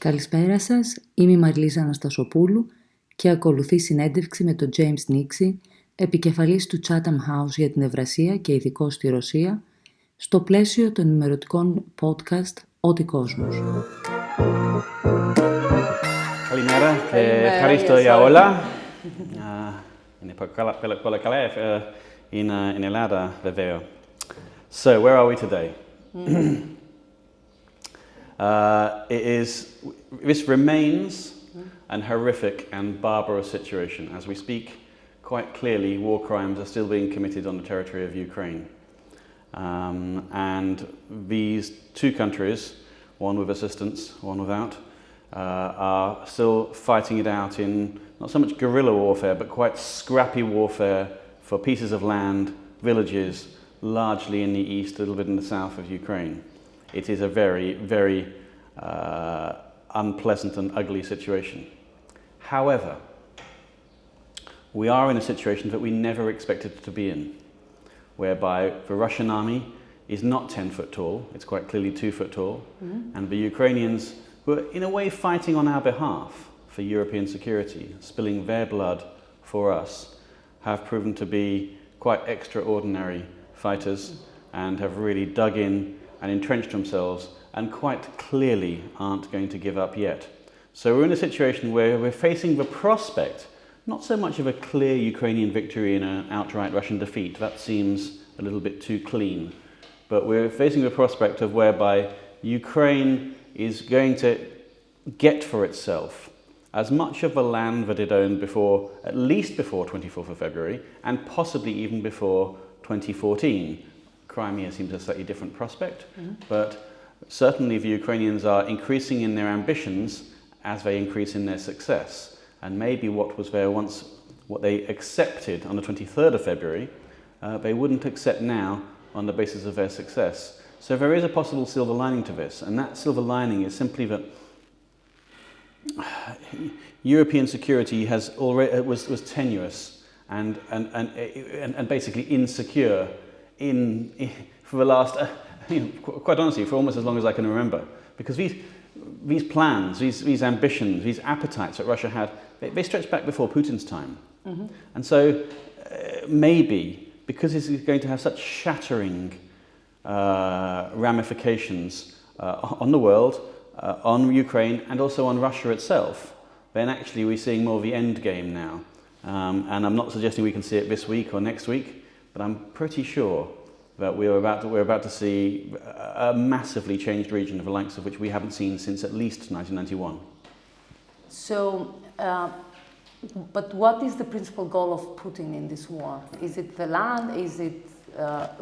Καλησπέρα σας, είμαι η Μαριλίσα Αναστασοπούλου και ακολουθεί συνέντευξη με τον James Nixey, επικεφαλής του Chatham House για την Ευρασία και ειδικός στη Ρωσία, στο πλαίσιο των ενημερωτικών podcast «Ό,τι κόσμος». Καλημέρα και ευχαριστώ για όλα. Είναι πολλά καλά, είναι Ελλάδα βεβαίω. So, where are we today? This remains an horrific and barbarous situation. As we speak, quite clearly, war crimes are still being committed on the territory of Ukraine. And these two countries, one with assistance, one without, are still fighting it out in not so much guerrilla warfare, but quite scrappy warfare for pieces of land, villages, largely in the east, a little bit in the south of Ukraine. It is a very, very unpleasant and ugly situation. However, we are in a situation that we never expected to be in, whereby the Russian army is not 10 foot tall, it's quite clearly 2 foot tall, and the Ukrainians, who are in a way fighting on our behalf for European security, spilling their blood for us, have proven to be quite extraordinary fighters and have really dug in and entrenched themselves and quite clearly aren't going to give up yet. So we're in a situation where we're facing the prospect, not so much of a clear Ukrainian victory and an outright Russian defeat, that seems a little bit too clean, but we're facing the prospect of whereby Ukraine is going to get for itself as much of the land that it owned before, at least before 24th of February, and possibly even before 2014. Crimea seems a slightly different prospect, but certainly the Ukrainians are increasing in their ambitions as they increase in their success. And maybe what was there once, what they accepted on the 23rd of February, they wouldn't accept now on the basis of their success. So there is a possible silver lining to this, and that silver lining is simply that European security has already was tenuous and basically insecure for the last, quite honestly, for almost as long as I can remember, because these plans, these ambitions, these appetites that Russia had, they stretch back before Putin's time, and so maybe because this is going to have such shattering ramifications on the world, on Ukraine, and also on Russia itself, then actually we're seeing more of the end game now. And I'm not suggesting we can see it this week or next week, but I'm pretty sure that we're about to see a massively changed region of the likes of which we haven't seen since at least 1991. So, but what is the principal goal of Putin in this war? Is it the land? Is it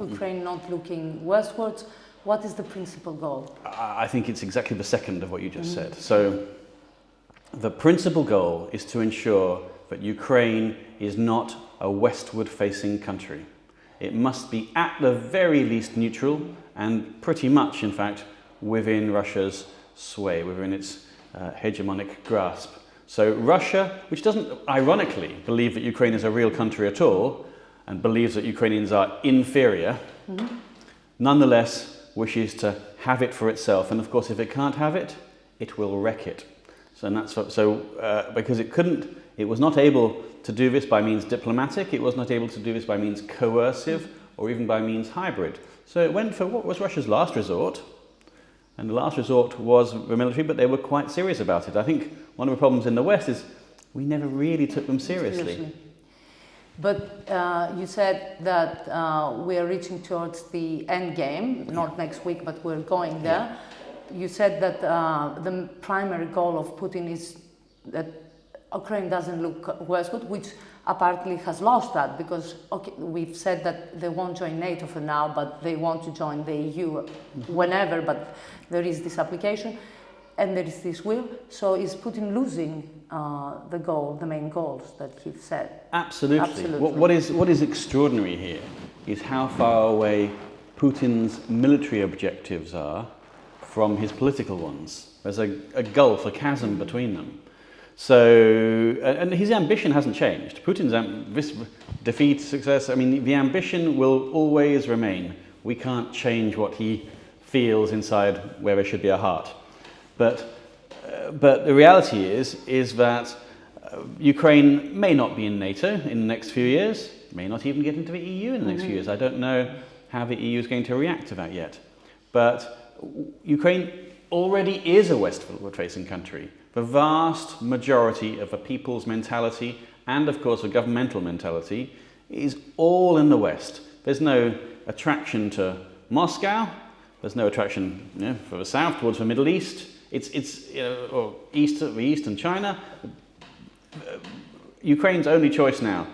Ukraine not looking westwards? What is the principal goal? I think it's exactly the second of what you just said. So, the principal goal is to ensure that Ukraine is not a westward-facing country. It must be at the very least neutral and pretty much, in fact, within Russia's sway, within its hegemonic grasp. So Russia, which doesn't ironically believe that Ukraine is a real country at all and believes that Ukrainians are inferior, nonetheless wishes to have it for itself. And of course, if it can't have it, it will wreck it. Because it was not able to do this by means diplomatic, it was not able to do this by means coercive, or even by means hybrid. So it went for what was Russia's last resort, and the last resort was the military, but they were quite serious about it. I think one of the problems in the West is we never really took them seriously. But you said that we are reaching towards the end game, not next week, but we're going there. Yeah. You said that the primary goal of Putin is that Ukraine doesn't look westward, which apparently has lost that, because we've said that they won't join NATO for now, but they want to join the EU whenever, but there is this application and there is this will. So is Putin losing the goal, the main goals that he set? Absolutely. What is extraordinary here is how far away Putin's military objectives are from his political ones. There's a gulf, a chasm between them. So, and his ambition hasn't changed. Putin's this defeat, success, I mean, the ambition will always remain. We can't change what he feels inside where there should be a heart. But but the reality is that Ukraine may not be in NATO in the next few years, may not even get into the EU in the next few years. I don't know how the EU is going to react to that yet. But Ukraine already is a westward-facing country. The vast majority of the people's mentality and, of course, the governmental mentality is all in the West. There's no attraction to Moscow. There's no attraction, you know, for the south towards the Middle East. It's or east, the East and China. Ukraine's only choice now,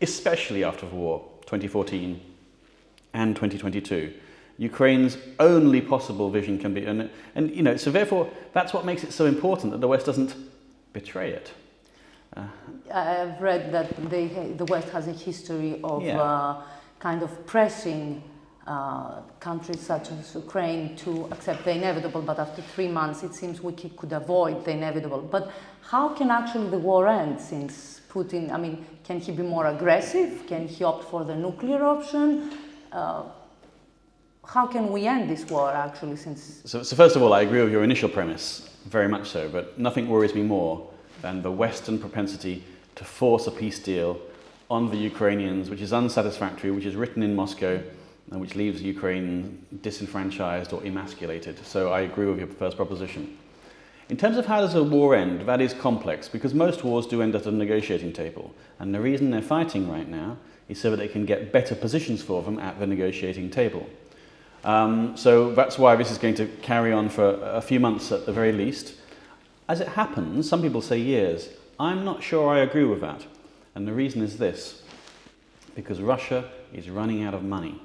especially after the war, 2014 and 2022. Ukraine's only possible vision can be, and you know, so therefore that's what makes it so important that the West doesn't betray it. I've read that the West has a history of kind of pressing countries such as Ukraine to accept the inevitable, but after 3 months it seems we could avoid the inevitable. But how can actually the war end since Putin, I mean, can he be more aggressive? Can he opt for the nuclear option? How can we end this war actually since... So first of all, I agree with your initial premise, very much so, but nothing worries me more than the Western propensity to force a peace deal on the Ukrainians, which is unsatisfactory, which is written in Moscow, and which leaves Ukraine disenfranchised or emasculated. So I agree with your first proposition. In terms of how does a war end, that is complex, because most wars do end at a negotiating table. And the reason they're fighting right now is so that they can get better positions for them at the negotiating table. So that's why this is going to carry on for a few months at the very least. As it happens, some people say years. I'm not sure I agree with that. And the reason is this, because Russia is running out of money.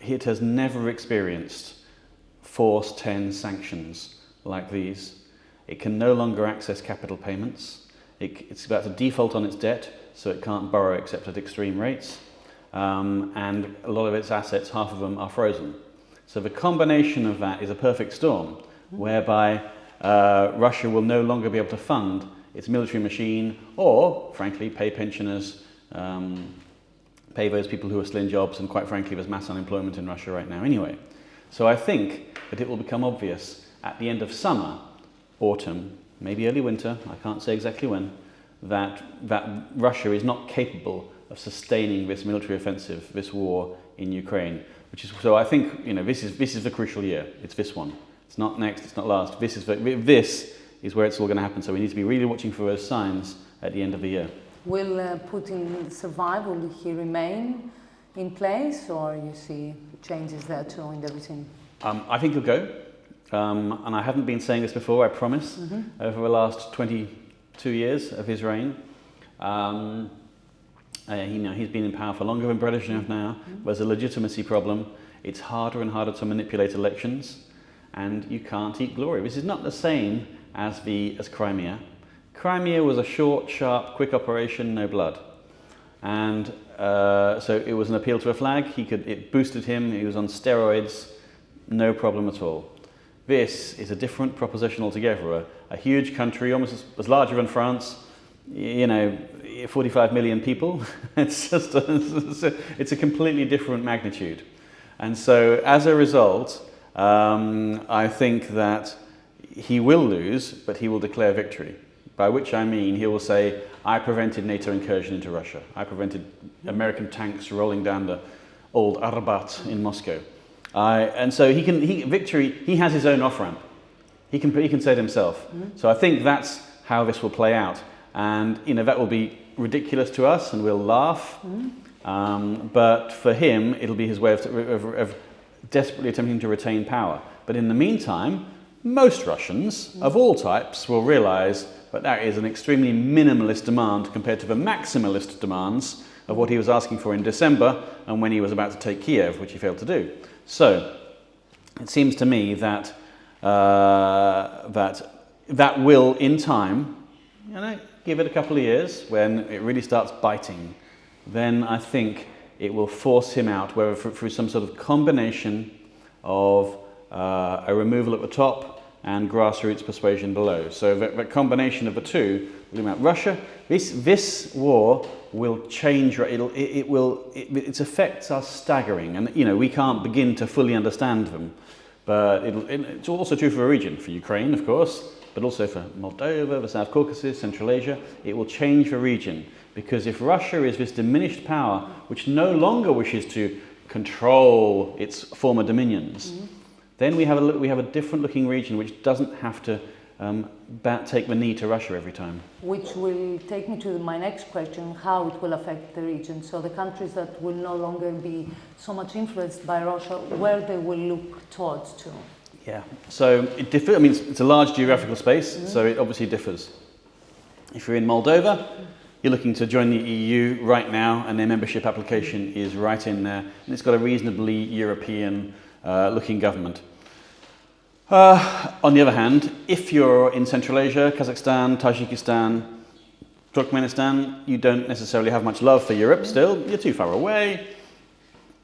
It has never experienced force 10 sanctions like these. It can no longer access capital payments. It's about to default on its debt, so it can't borrow except at extreme rates. And a lot of its assets, half of them, are frozen. So the combination of that is a perfect storm, whereby Russia will no longer be able to fund its military machine or, frankly, pay pensioners, pay those people who are still in jobs, and quite frankly, there's mass unemployment in Russia right now anyway. So I think that it will become obvious at the end of summer, autumn, maybe early winter, I can't say exactly when, that Russia is not capable of sustaining this military offensive, this war in Ukraine. So I think, you know, this is the crucial year. It's this one. It's not next, it's not last. This is where it's all going to happen. So we need to be really watching for those signs at the end of the year. Will Putin survive? Will he remain in place, or you see changes there too in the regime? I think he'll go. And I haven't been saying this before, I promise, over the last 22 years of his reign. He's been in power for longer than Brezhnev now. There's a legitimacy problem. It's harder and harder to manipulate elections, and you can't eat glory. This is not the same as Crimea. Crimea was a short, sharp, quick operation, no blood. And so it was an appeal to a flag. It boosted him. He was on steroids, no problem at all. This is a different proposition altogether. A huge country, almost as larger than France, 45 million people. It's a completely different magnitude. And so as a result, I think that he will lose, but he will declare victory. By which I mean he will say, I prevented NATO incursion into Russia. I prevented American tanks rolling down the old Arbat in Moscow. And so he has his own off-ramp. He can say it himself. So I think that's how this will play out. And that will be ridiculous to us, and we'll laugh. But for him, it'll be his way of desperately attempting to retain power. But in the meantime, most Russians of all types will realize that is an extremely minimalist demand compared to the maximalist demands of what he was asking for in December and when he was about to take Kiev, which he failed to do. So it seems to me that that will, in time, give it a couple of years when it really starts biting. Then I think it will force him out, whether through some sort of combination of a removal at the top and grassroots persuasion below. So the combination of the two, Russia, this war will change. Its effects are staggering, and we can't begin to fully understand them. But it's also true for a region, for Ukraine, of course, but also for Moldova, the South Caucasus, Central Asia. It will change the region, because if Russia is this diminished power which no longer wishes to control its former dominions, then we have a different looking region which doesn't have to take the knee to Russia every time. Which will take me to my next question, how it will affect the region. So the countries that will no longer be so much influenced by Russia, where they will look towards to? Yeah, so it differs. I mean, it's a large geographical space, so it obviously differs. If you're in Moldova, you're looking to join the EU right now, and their membership application is right in there, and it's got a reasonably European looking government. On the other hand, if you're in Central Asia, Kazakhstan, Tajikistan, Turkmenistan, you don't necessarily have much love for Europe still. You're too far away.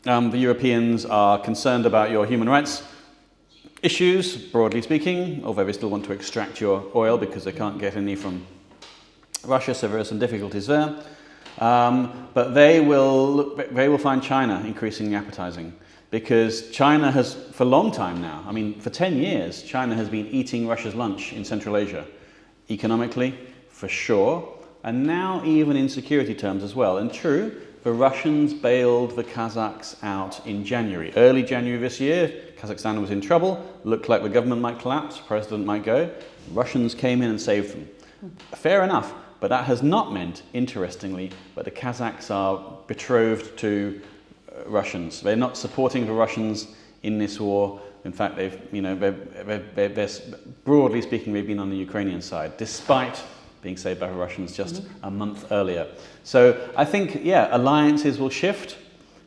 The Europeans are concerned about your human rights issues, broadly speaking, although they still want to extract your oil because they can't get any from Russia, so there are some difficulties there. But they will find China increasingly appetizing. Because China has, for a long time now, I mean, for 10 years, China has been eating Russia's lunch in Central Asia. Economically, for sure, and now even in security terms as well. And true, the Russians bailed the Kazakhs out in January. Early January this year, Kazakhstan was in trouble, looked like the government might collapse, president might go. Russians came in and saved them. Fair enough, but that has not meant, interestingly, that the Kazakhs are betrothed to Russians. They're not supporting the Russians in this war. In fact, they're broadly speaking, they've been on the Ukrainian side, despite being saved by the Russians just a month earlier. So I think, yeah, alliances will shift.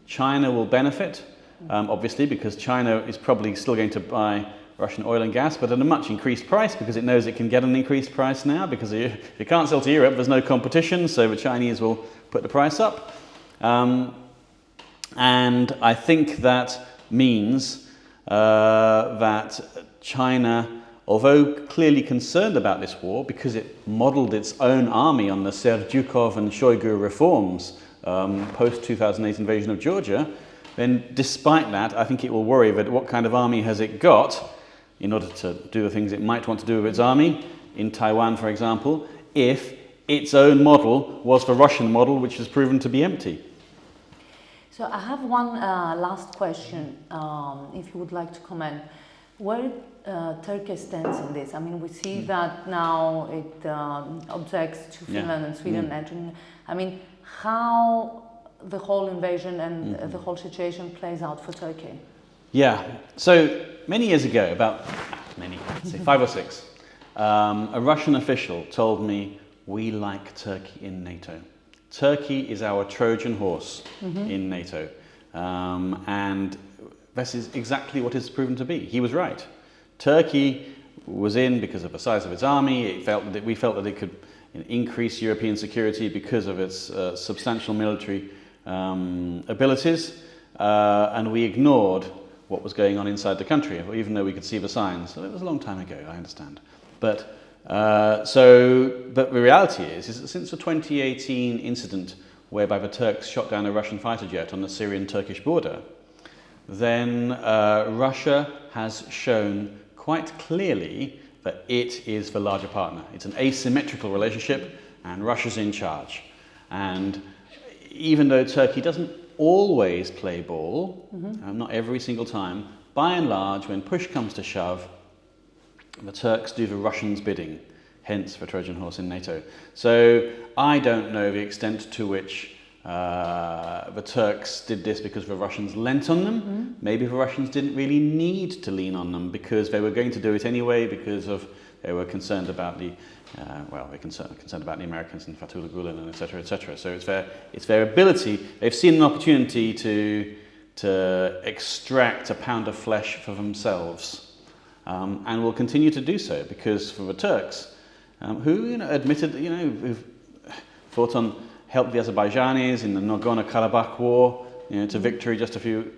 China will benefit, obviously, because China is probably still going to buy Russian oil and gas, but at a much increased price, because it knows it can get an increased price now, because if you can't sell to Europe, there's no competition, so the Chinese will put the price up. And I think that means that China, although clearly concerned about this war, because it modelled its own army on the Serdyukov and Shoigu reforms post-2008 invasion of Georgia, then despite that, I think it will worry that what kind of army has it got in order to do the things it might want to do with its army, in Taiwan, for example, if its own model was the Russian model, which has proven to be empty. So I have one last question, if you would like to comment. Where Turkey stands in this? I mean, we see that now it objects to Finland and Sweden entering. I mean, how the whole invasion and the whole situation plays out for Turkey? Yeah, so many years ago, say 5 or 6, a Russian official told me, we like Turkey in NATO. Turkey is our Trojan horse in NATO. And this is exactly what it's proven to be. He was right. Turkey was in because of the size of its army. We felt that it could increase European security because of its substantial military abilities. And we ignored what was going on inside the country, even though we could see the signs. So it was a long time ago, I understand. But the reality is that since the 2018 incident whereby the Turks shot down a Russian fighter jet on the Syrian-Turkish border, then Russia has shown quite clearly that it is the larger partner. It's an asymmetrical relationship, and Russia's in charge. And even though Turkey doesn't always play ball, not every single time, by and large, when push comes to shove, the Turks do the Russians' bidding, hence the Trojan horse in NATO. So I don't know the extent to which the Turks did this because the Russians lent on them. Maybe the Russians didn't really need to lean on them because they were going to do it anyway because they were concerned about the concerned about the Americans and Fethullah Gulen and etc. etc. So it's their ability. They've seen an opportunity to extract a pound of flesh for themselves. And will continue to do so because for the Turks, who admitted, who've fought on, helped the Azerbaijanis in the Nagorno-Karabakh war, to victory just a few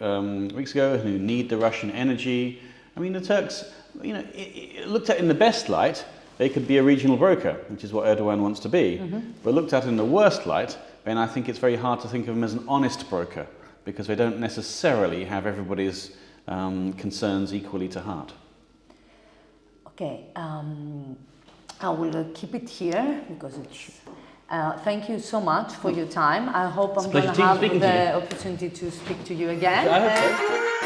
weeks ago, who need the Russian energy. I mean, the Turks, looked at in the best light, they could be a regional broker, which is what Erdogan wants to be. But looked at in the worst light, then I think it's very hard to think of them as an honest broker because they don't necessarily have everybody's concerns equally to heart. Okay, I will keep it here because it's. Thank you so much for your time. I hope I'm going to have the opportunity to speak to you again. I hope so.